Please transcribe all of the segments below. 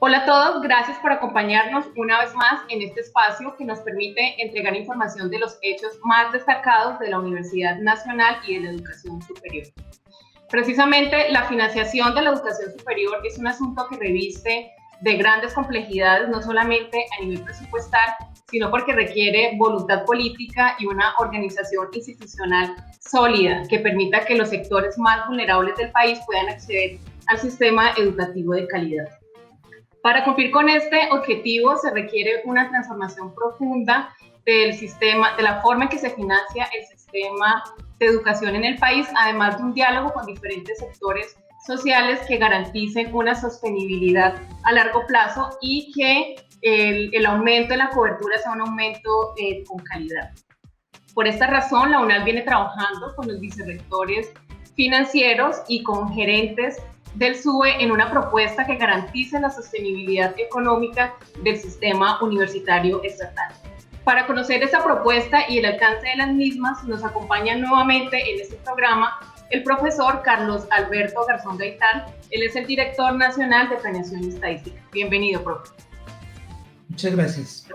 Hola a todos, gracias por acompañarnos una vez más en este espacio que nos permite entregar información de los hechos más destacados de la Universidad Nacional y de la Educación Superior. Precisamente la financiación de la educación superior es un asunto que reviste de grandes complejidades, no solamente a nivel presupuestal, sino porque requiere voluntad política y una organización institucional sólida que permita que los sectores más vulnerables del país puedan acceder al sistema educativo de calidad. Para cumplir con este objetivo se requiere una transformación profunda del sistema, de la forma en que se financia el sistema de educación en el país, además de un diálogo con diferentes sectores sociales que garanticen una sostenibilidad a largo plazo y que el aumento de la cobertura sea un aumento con calidad. Por esta razón, la UNAL viene trabajando con los vicerrectores financieros y con gerentes del SUBE en una propuesta que garantice la sostenibilidad económica del sistema universitario estatal. Para conocer esta propuesta y el alcance de las mismas, nos acompaña nuevamente en este programa el profesor Carlos Alberto Garzón Gaitán. Él es el director nacional de Planeación y Estadística. Bienvenido, profe. Muchas gracias.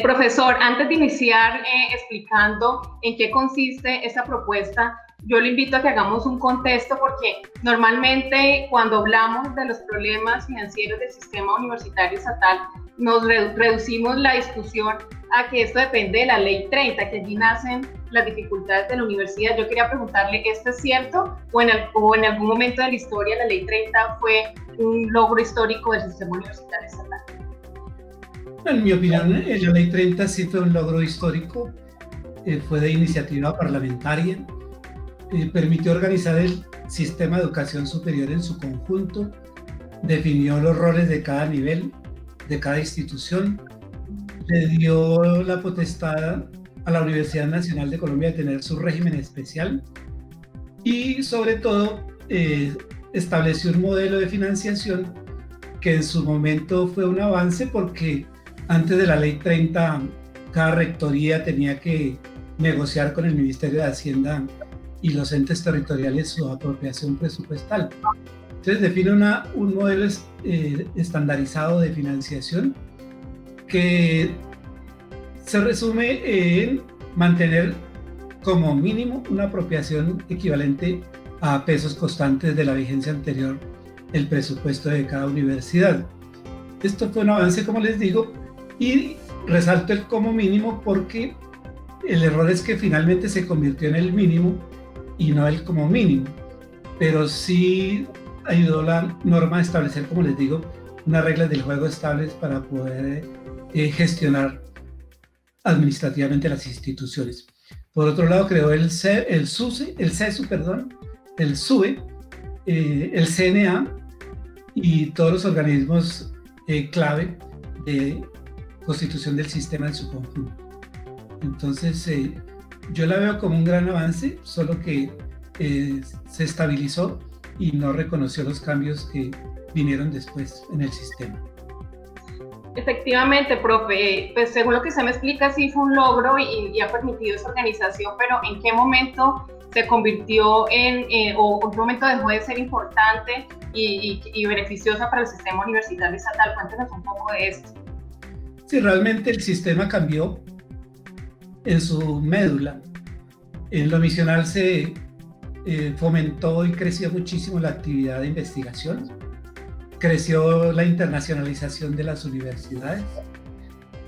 Profesor, antes de iniciar explicando en qué consiste esta propuesta, yo le invito a que hagamos un contexto porque normalmente cuando hablamos de los problemas financieros del sistema universitario estatal nos reducimos la discusión a que esto depende de la Ley 30, que allí nacen las dificultades de la universidad. Yo quería preguntarle, ¿esto es cierto? ¿O en algún momento de la historia la Ley 30 fue un logro histórico del sistema universitario estatal? En mi opinión, la Ley 30 sí fue un logro histórico, fue de iniciativa parlamentaria, permitió organizar el sistema de educación superior en su conjunto, definió los roles de cada nivel, de cada institución, le dio la potestad a la Universidad Nacional de Colombia de tener su régimen especial y sobre todo estableció un modelo de financiación que en su momento fue un avance porque antes de la Ley 30 cada rectoría tenía que negociar con el Ministerio de Hacienda y los entes territoriales su apropiación presupuestal. Entonces define un modelo estandarizado de financiación que se resume en mantener como mínimo una apropiación equivalente a pesos constantes de la vigencia anterior el presupuesto de cada universidad. Esto fue un avance, como les digo, y resalto el como mínimo porque el error es que finalmente se convirtió en el mínimo y no el como mínimo, pero sí ayudó la norma a establecer, como les digo, unas reglas del juego estables para poder gestionar administrativamente las instituciones. Por otro lado, creó el SUBE, el CNA y todos los organismos clave de constitución del sistema en su conjunto. Entonces, yo la veo como un gran avance, solo que se estabilizó y no reconoció los cambios que vinieron después en el sistema. Efectivamente, profe, pues según lo que usted me explica, sí fue un logro y ha permitido esa organización, pero ¿en qué momento se convirtió o en qué momento dejó de ser importante y beneficiosa para el sistema universitario estatal? Cuéntenos un poco de esto. Sí, realmente el sistema cambió en su médula. En lo misional se fomentó y creció muchísimo la actividad de investigación, creció la internacionalización de las universidades,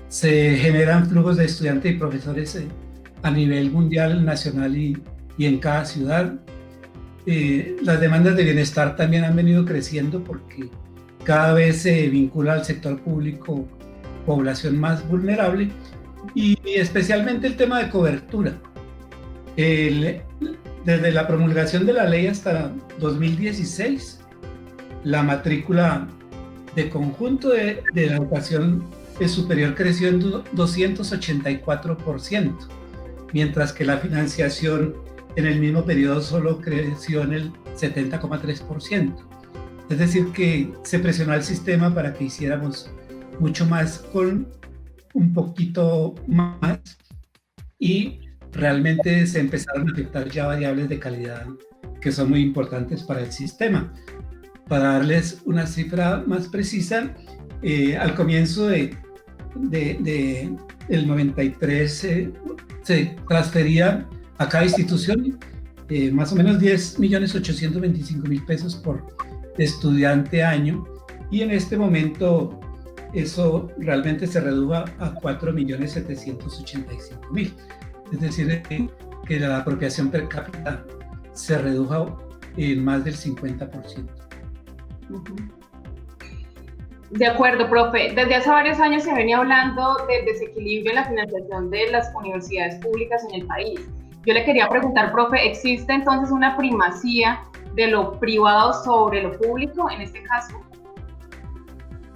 se generan flujos de estudiantes y profesores a nivel mundial, nacional y en cada ciudad. Las demandas de bienestar también han venido creciendo porque cada vez se vincula al sector público población más vulnerable y especialmente el tema de cobertura. Desde la promulgación de la ley hasta 2016, la matrícula de conjunto de la educación superior creció en 284%, mientras que la financiación en el mismo periodo solo creció en el 70,3%. Es decir, que se presionó al sistema para que hiciéramos mucho más con un poquito más y realmente se empezaron a afectar ya variables de calidad que son muy importantes para el sistema. Para darles una cifra más precisa, al comienzo del 93 se transfería a cada institución más o menos 10.825.000 pesos por estudiante año, y en este momento eso realmente se redujo a 4.785.000. Es decir, que la apropiación per cápita se redujo en más del 50%. De acuerdo, profe. Desde hace varios años se venía hablando del desequilibrio en la financiación de las universidades públicas en el país. Yo le quería preguntar, profe, ¿existe entonces una primacía de lo privado sobre lo público en este caso?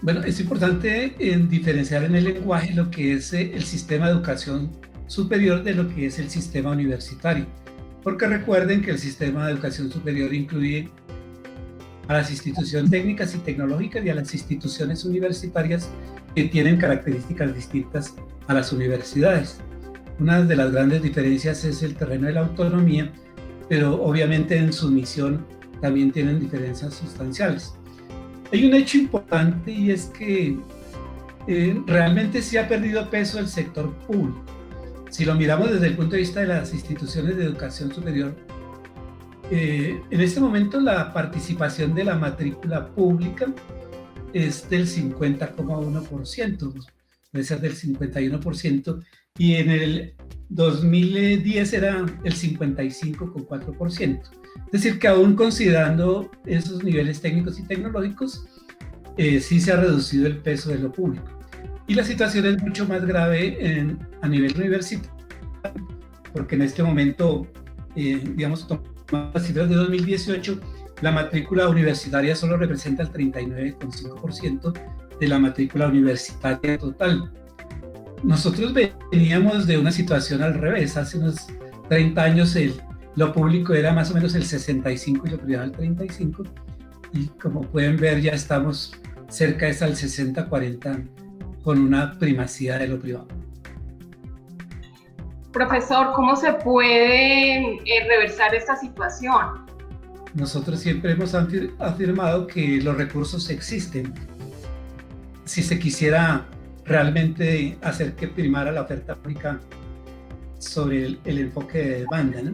Bueno, es importante diferenciar en el lenguaje lo que es el sistema de educación superior de lo que es el sistema universitario, porque recuerden que el sistema de educación superior incluye a las instituciones técnicas y tecnológicas y a las instituciones universitarias que tienen características distintas a las universidades. Una de las grandes diferencias es el terreno de la autonomía, pero obviamente en su misión también tienen diferencias sustanciales. Hay un hecho importante, y es que realmente sí ha perdido peso el sector público. Si lo miramos desde el punto de vista de las instituciones de educación superior, en este momento la participación de la matrícula pública es del 50,1%, puede ser del 51%, y en el 2010 era el 55,4%. Es decir, que aún considerando esos niveles técnicos y tecnológicos, sí se ha reducido el peso de lo público. Y la situación es mucho más grave a nivel universitario, porque en este momento, digamos, tomando las cifras de 2018, la matrícula universitaria solo representa el 39,5% de la matrícula universitaria total. Nosotros veníamos de una situación al revés. Hace unos 30 años lo público era más o menos el 65 y lo privado el 35, y como pueden ver ya estamos cerca de esa al 60-40 con una primacía de lo privado. Profesor, ¿cómo se puede reversar esta situación? Nosotros siempre hemos afirmado que los recursos existen. Si se quisiera realmente hacer que primara la oferta pública sobre el enfoque de demanda, ¿no?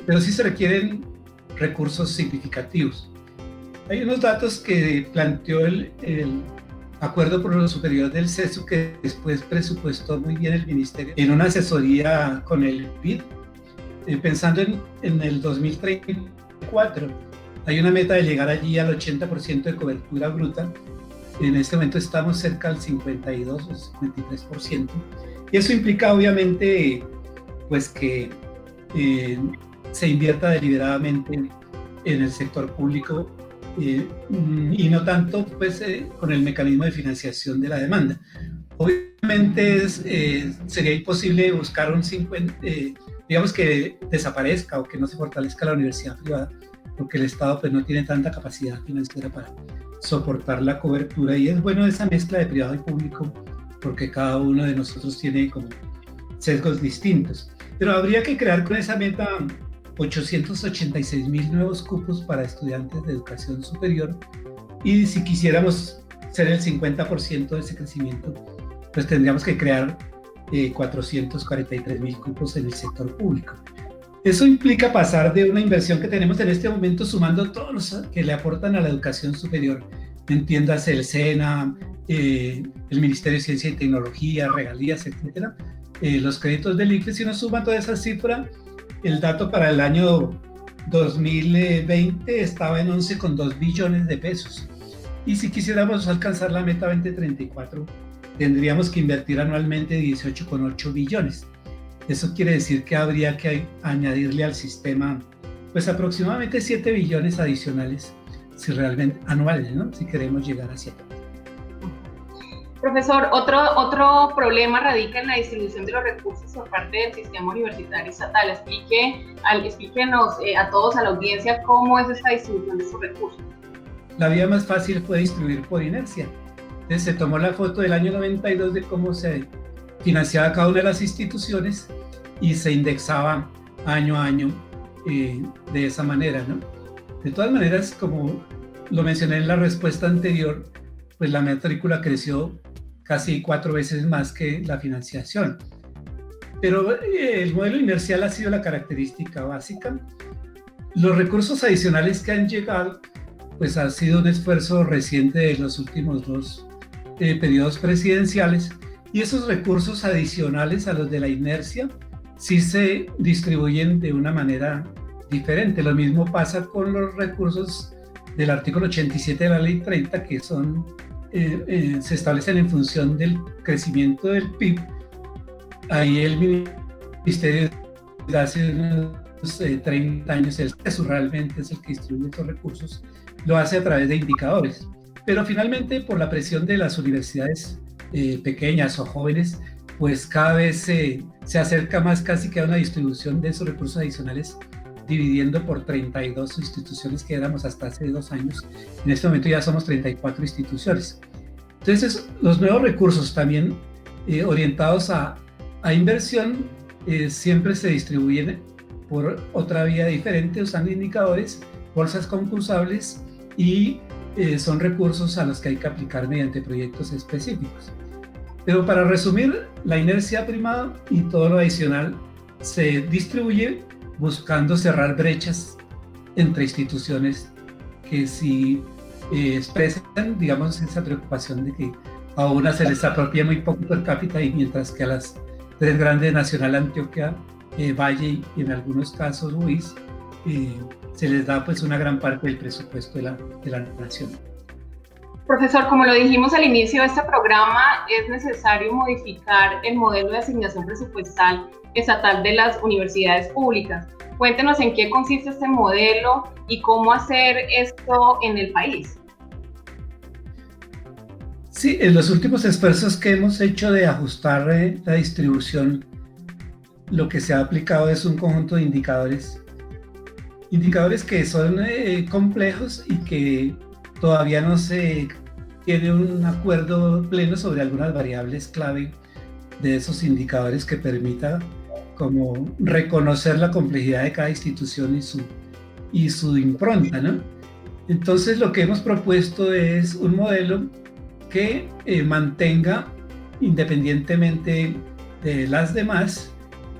Pero sí se requieren recursos significativos. Hay unos datos que planteó el Acuerdo por lo Superior del CESU, que después presupuestó muy bien el Ministerio en una asesoría con el BID, pensando en el 2034. Hay una meta de llegar allí al 80% de cobertura bruta. En este momento estamos cerca al 52 o 53%. Y eso implica obviamente pues que se invierta deliberadamente en el sector público y no tanto pues con el mecanismo de financiación de la demanda. Obviamente sería imposible buscar un 50, digamos que desaparezca o que no se fortalezca la universidad privada, porque el Estado pues no tiene tanta capacidad financiera para soportar la cobertura, y es bueno esa mezcla de privado y público porque cada uno de nosotros tiene como sesgos distintos. Pero habría que crear con esa meta 886.000 nuevos cupos para estudiantes de educación superior, y si quisiéramos ser el 50% de ese crecimiento, pues tendríamos que crear 443.000 cupos en el sector público. Eso implica pasar de una inversión que tenemos en este momento, sumando todos los que le aportan a la educación superior, entiéndase el SENA, el Ministerio de Ciencia y Tecnología, regalías, etcétera, los créditos del ICFES. Si uno suma toda esa cifra, el dato para el año 2020 estaba en 11,2 billones de pesos. Y si quisiéramos alcanzar la meta 2034, tendríamos que invertir anualmente 18,8 billones. Eso quiere decir que habría que añadirle al sistema pues aproximadamente 7 billones adicionales, si realmente anuales, ¿no? Si queremos llegar a 7. Profesor, otro problema radica en la distribución de los recursos por parte del sistema universitario estatal. Explíquenos a todos, a la audiencia, cómo es esta distribución de esos recursos. La vía más fácil fue distribuir por inercia. Entonces se tomó la foto del año 92 de cómo se financiaba cada una de las instituciones y se indexaba año a año de esa manera, ¿no? De todas maneras, como lo mencioné en la respuesta anterior, pues la matrícula creció casi 4 veces más que la financiación. Pero el modelo inercial ha sido la característica básica. Los recursos adicionales que han llegado, pues ha sido un esfuerzo reciente de los últimos 2 periodos presidenciales, y esos recursos adicionales a los de la inercia sí se distribuyen de una manera diferente. Lo mismo pasa con los recursos del artículo 87 de la Ley 30, que son, se establecen en función del crecimiento del PIB. Ahí el Ministerio de hace unos 30 años, realmente es el que distribuye estos recursos, lo hace a través de indicadores. Pero finalmente, por la presión de las universidades pequeñas o jóvenes, pues cada vez se acerca más casi que a una distribución de esos recursos adicionales, dividiendo por 32 instituciones que éramos hasta hace 2 años. En este momento ya somos 34 instituciones. Entonces, los nuevos recursos también orientados a inversión siempre se distribuyen por otra vía diferente, usando indicadores, bolsas concursables, y son recursos a los que hay que aplicar mediante proyectos específicos. Pero para resumir, la inercia primada y todo lo adicional se distribuye buscando cerrar brechas entre instituciones que sí expresan, digamos, esa preocupación de que a una se les apropia muy poco per cápita, y mientras que a las 3 grandes, Nacional, Antioquia, Valle y en algunos casos UIS, se les da pues una gran parte del presupuesto de la nación. Profesor, como lo dijimos al inicio de este programa, es necesario modificar el modelo de asignación presupuestal estatal de las universidades públicas. Cuéntenos en qué consiste este modelo y cómo hacer esto en el país. Sí, en los últimos esfuerzos que hemos hecho de ajustar la distribución, lo que se ha aplicado es un conjunto de indicadores que son complejos y que todavía no se tiene un acuerdo pleno sobre algunas variables clave de esos indicadores que permita como reconocer la complejidad de cada institución y su impronta, ¿no? Entonces, lo que hemos propuesto es un modelo que mantenga, independientemente de las demás,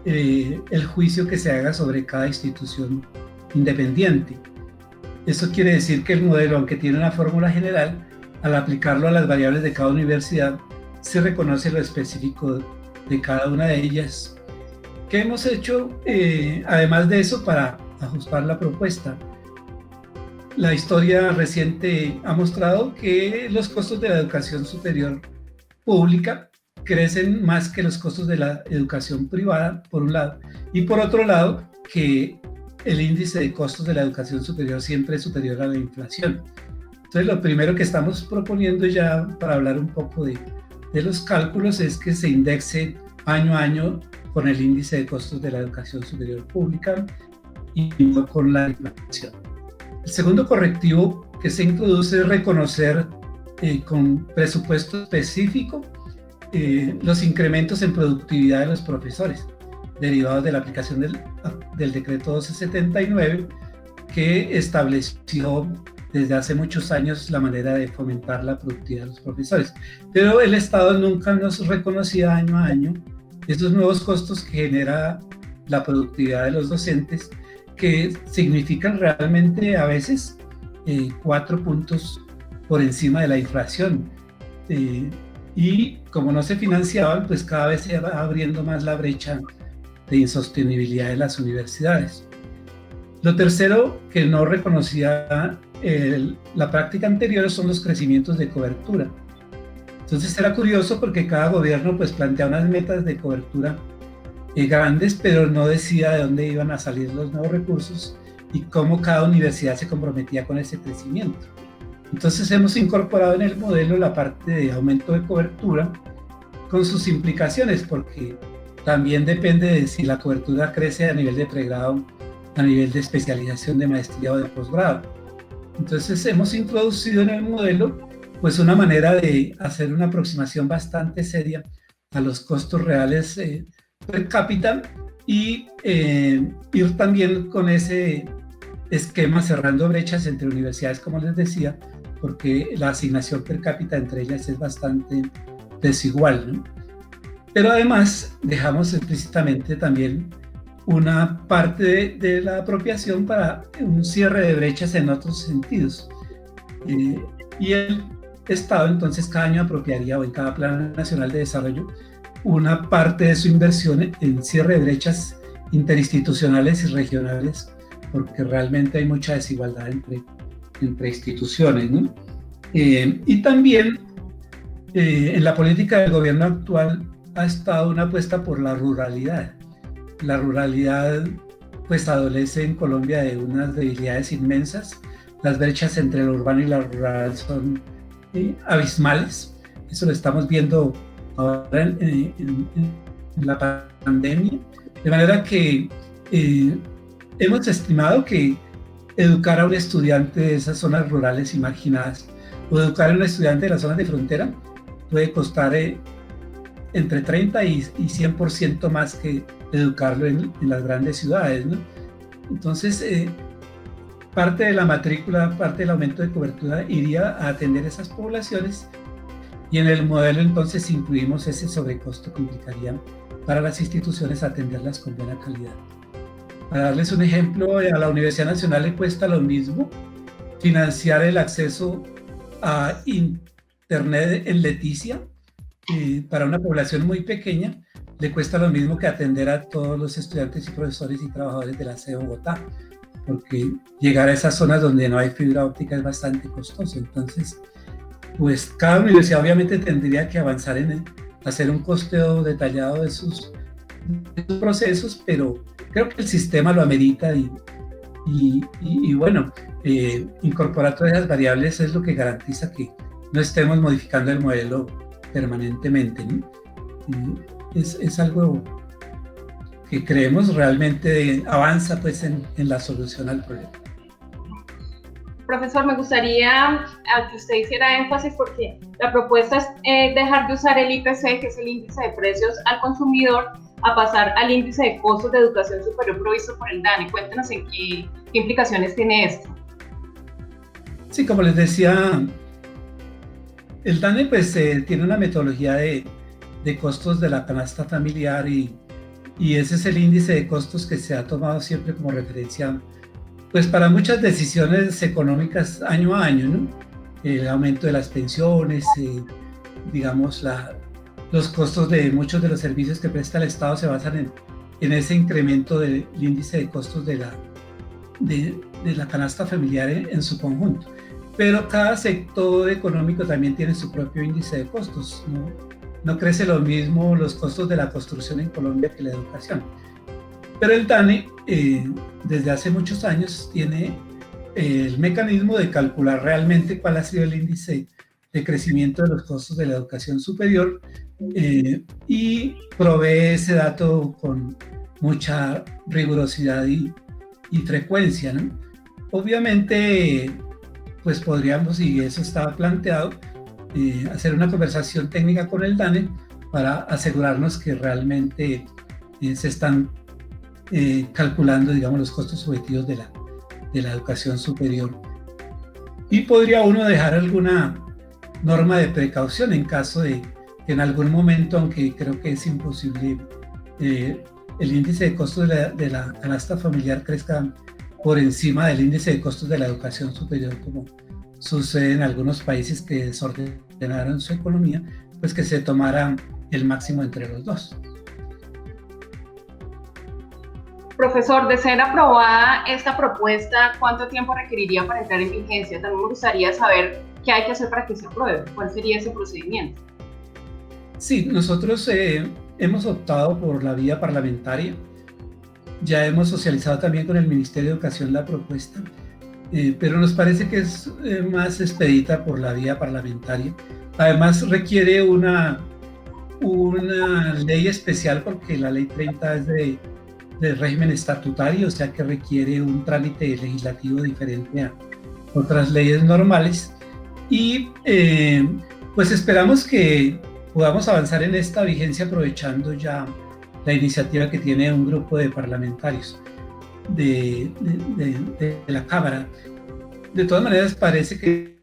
el juicio que se haga sobre cada institución independiente. Eso quiere decir que el modelo, aunque tiene una fórmula general, al aplicarlo a las variables de cada universidad, se reconoce lo específico de cada una de ellas. ¿Qué hemos hecho además de eso para ajustar la propuesta? La historia reciente ha mostrado que los costos de la educación superior pública crecen más que los costos de la educación privada, por un lado, y por otro lado, que el índice de costos de la educación superior siempre es superior a la inflación. Entonces, lo primero que estamos proponiendo, ya para hablar un poco de los cálculos, es que se indexe año a año con el índice de costos de la educación superior pública y no con la inflación. El segundo correctivo que se introduce es reconocer con presupuesto específico los incrementos en productividad de los profesores, derivados de la aplicación del decreto 1279, que estableció desde hace muchos años la manera de fomentar la productividad de los profesores. Pero el Estado nunca nos reconocía año a año esos nuevos costos que genera la productividad de los docentes, que significan realmente a veces 4 puntos por encima de la inflación. Y como no se financiaban, pues cada vez se va abriendo más la brecha de insostenibilidad de las universidades. Lo tercero que no reconocía la práctica anterior son los crecimientos de cobertura. Entonces era curioso porque cada gobierno pues plantea unas metas de cobertura grandes, pero no decía de dónde iban a salir los nuevos recursos y cómo cada universidad se comprometía con ese crecimiento. Entonces hemos incorporado en el modelo la parte de aumento de cobertura con sus implicaciones, porque también depende de si la cobertura crece a nivel de pregrado, a nivel de especialización, de maestría o de posgrado. Entonces hemos introducido en el modelo pues una manera de hacer una aproximación bastante seria a los costos reales per cápita y ir también con ese esquema cerrando brechas entre universidades, como les decía, porque la asignación per cápita entre ellas es bastante desigual, ¿no? Pero además dejamos explícitamente también una parte de la apropiación para un cierre de brechas en otros sentidos. Y el Estado entonces cada año apropiaría, o en cada Plan Nacional de Desarrollo, una parte de su inversión en cierre de brechas interinstitucionales y regionales, porque realmente hay mucha desigualdad entre instituciones, ¿no? Y también en la política del gobierno actual ha estado una apuesta por la ruralidad. La ruralidad pues adolece en Colombia de unas debilidades inmensas. Las brechas entre lo urbano y lo rural son abismales. Eso lo estamos viendo ahora en la pandemia. De manera que hemos estimado que educar a un estudiante de esas zonas rurales marginadas o educar a un estudiante de las zonas de frontera puede costar entre 30 y 100% más que educarlo en las grandes ciudades, ¿no? Entonces, parte de la matrícula, parte del aumento de cobertura iría a atender esas poblaciones, y en el modelo entonces incluimos ese sobrecosto que implicaría para las instituciones atenderlas con buena calidad. Para darles un ejemplo, a la Universidad Nacional le cuesta lo mismo financiar el acceso a Internet en Leticia, para una población muy pequeña, le cuesta lo mismo que atender a todos los estudiantes y profesores y trabajadores de la sede de Bogotá, porque llegar a esas zonas donde no hay fibra óptica es bastante costoso. Entonces, pues cada universidad obviamente tendría que avanzar en hacer un costeo detallado de sus procesos, pero creo que el sistema lo amerita y bueno, incorporar todas esas variables es lo que garantiza que no estemos modificando el modelo permanentemente, ¿no? Es algo que creemos realmente avanza pues en la solución al problema. Profesor, me gustaría que usted hiciera énfasis porque la propuesta es dejar de usar el IPC, que es el índice de precios al consumidor, a pasar al índice de costos de educación superior provisto por el DANE. Cuéntenos en qué implicaciones tiene esto. Sí, como les decía, el DANE pues tiene una metodología de costos de la canasta familiar y ese es el índice de costos que se ha tomado siempre como referencia pues para muchas decisiones económicas año a año, ¿no? El aumento de las pensiones, digamos, los costos de muchos de los servicios que presta el Estado se basan en ese incremento del índice de costos de la canasta familiar en su conjunto. Pero cada sector económico también tiene su propio índice de costos, ¿no? No crece lo mismo los costos de la construcción en Colombia que la educación. Pero el DANE, desde hace muchos años, tiene el mecanismo de calcular realmente cuál ha sido el índice de crecimiento de los costos de la educación superior y provee ese dato con mucha rigurosidad y frecuencia, ¿no? Obviamente, pues podríamos, y eso estaba planteado, hacer una conversación técnica con el DANE para asegurarnos que realmente se están calculando, digamos, los costos objetivos de la educación superior. Y podría uno dejar alguna norma de precaución en caso de que en algún momento, aunque creo que es imposible, el índice de costos de la canasta familiar crezca por encima del índice de costos de la educación superior, como sucede en algunos países que desordenaron su economía, pues que se tomara el máximo entre los dos. Profesor, de ser aprobada esta propuesta, ¿cuánto tiempo requeriría para entrar en vigencia? También me gustaría saber qué hay que hacer para que se apruebe. ¿Cuál sería ese procedimiento? Sí, nosotros hemos optado por la vía parlamentaria. Ya hemos socializado también con el Ministerio de Educación la propuesta, pero nos parece que es más expedita por la vía parlamentaria. Además, requiere una ley especial porque la Ley 30 es de régimen estatutario, o sea que requiere un trámite legislativo diferente a otras leyes normales. Y pues esperamos que podamos avanzar en esta vigencia aprovechando ya la iniciativa que tiene un grupo de parlamentarios. de la Cámara. De todas maneras, parece que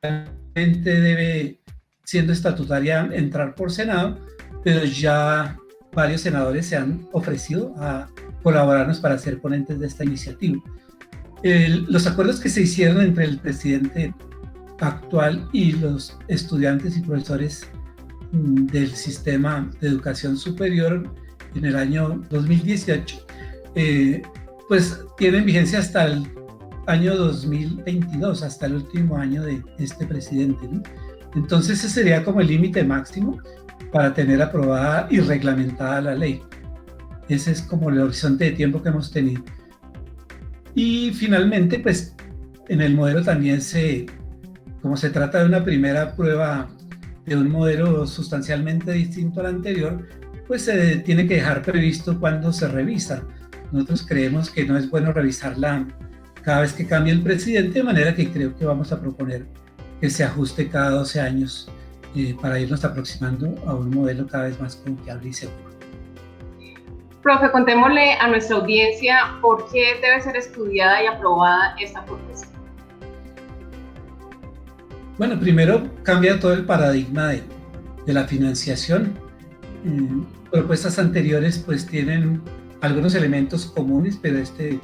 realmente debe, siendo estatutaria, entrar por Senado, pero ya varios senadores se han ofrecido a colaborarnos para ser ponentes de esta iniciativa. Los acuerdos que se hicieron entre el presidente actual y los estudiantes y profesores del sistema de educación superior en el año 2018, pues tienen vigencia hasta el año 2022, hasta el último año de este presidente, ¿no? Entonces ese sería como el límite máximo para tener aprobada y reglamentada la ley. Ese es como el horizonte de tiempo que hemos tenido. Y finalmente, pues en el modelo también como se trata de una primera prueba de un modelo sustancialmente distinto al anterior, pues se tiene que dejar previsto cuándo se revisa. Nosotros creemos que no es bueno revisarla cada vez que cambie el presidente, de manera que creo que vamos a proponer que se ajuste cada 12 años para irnos aproximando a un modelo cada vez más confiable y seguro. Profe, contémosle a nuestra audiencia por qué debe ser estudiada y aprobada esta propuesta. Bueno, primero cambia todo el paradigma de la financiación. Propuestas anteriores pues tienen algunos elementos comunes, pero este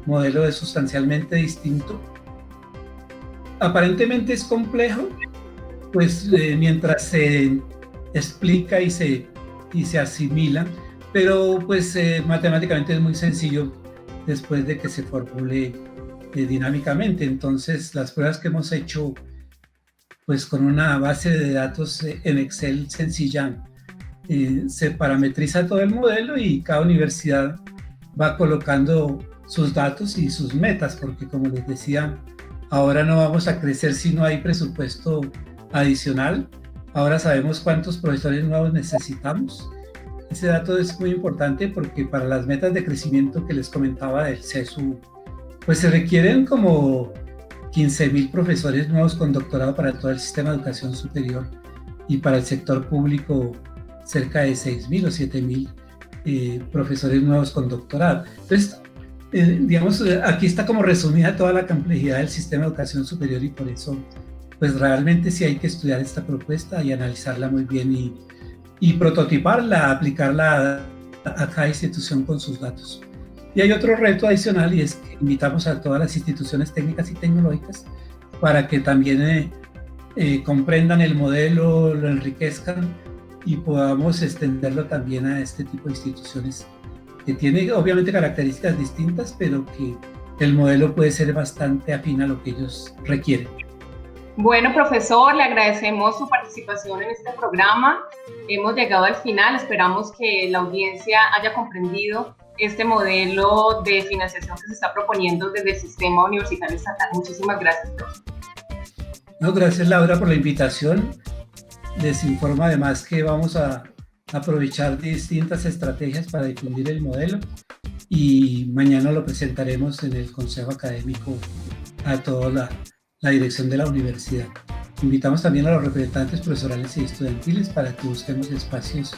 modelo es sustancialmente distinto. Aparentemente es complejo, pues mientras se explica y se asimila, pero pues matemáticamente es muy sencillo después de que se formule dinámicamente. Entonces las pruebas que hemos hecho pues con una base de datos en Excel sencilla, se parametriza todo el modelo y cada universidad va colocando sus datos y sus metas, porque como les decía, ahora no vamos a crecer si no hay presupuesto adicional. Ahora sabemos cuántos profesores nuevos necesitamos. Ese dato es muy importante porque para las metas de crecimiento que les comentaba del CESU, pues se requieren como 15,000 profesores nuevos con doctorado para todo el sistema de educación superior, y para el sector público cerca de 6,000 o 7,000 profesores nuevos con doctorado. Entonces, digamos, aquí está como resumida toda la complejidad del sistema de educación superior, y por eso pues realmente sí hay que estudiar esta propuesta y analizarla muy bien y prototiparla, aplicarla a cada institución con sus datos. Y hay otro reto adicional, y es que invitamos a todas las instituciones técnicas y tecnológicas para que también comprendan el modelo, lo enriquezcan y podamos extenderlo también a este tipo de instituciones que tiene obviamente características distintas, pero que el modelo puede ser bastante afín a lo que ellos requieren. Bueno, profesor, le agradecemos su participación en este programa. Hemos llegado al final. Esperamos que la audiencia haya comprendido este modelo de financiación que se está proponiendo desde el sistema universitario estatal. Muchísimas gracias, profe. No, gracias, Laura, por la invitación. Les informo además que vamos a aprovechar distintas estrategias para difundir el modelo, y mañana lo presentaremos en el Consejo Académico a toda la dirección de la universidad. Invitamos también a los representantes profesorales y estudiantiles para que busquemos espacios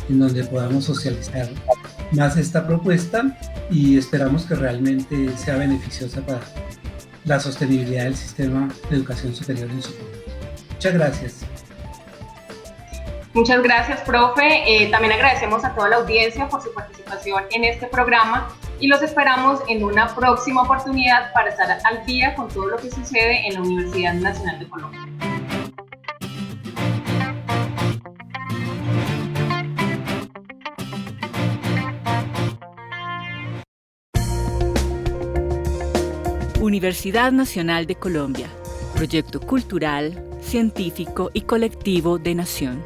en donde podamos socializar más esta propuesta, y esperamos que realmente sea beneficiosa para la sostenibilidad del sistema de educación superior en su conjunto. Muchas gracias. Muchas gracias, profe. También agradecemos a toda la audiencia por su participación en este programa, y los esperamos en una próxima oportunidad para estar al día con todo lo que sucede en la Universidad Nacional de Colombia. Universidad Nacional de Colombia, proyecto cultural, científico y colectivo de Nación.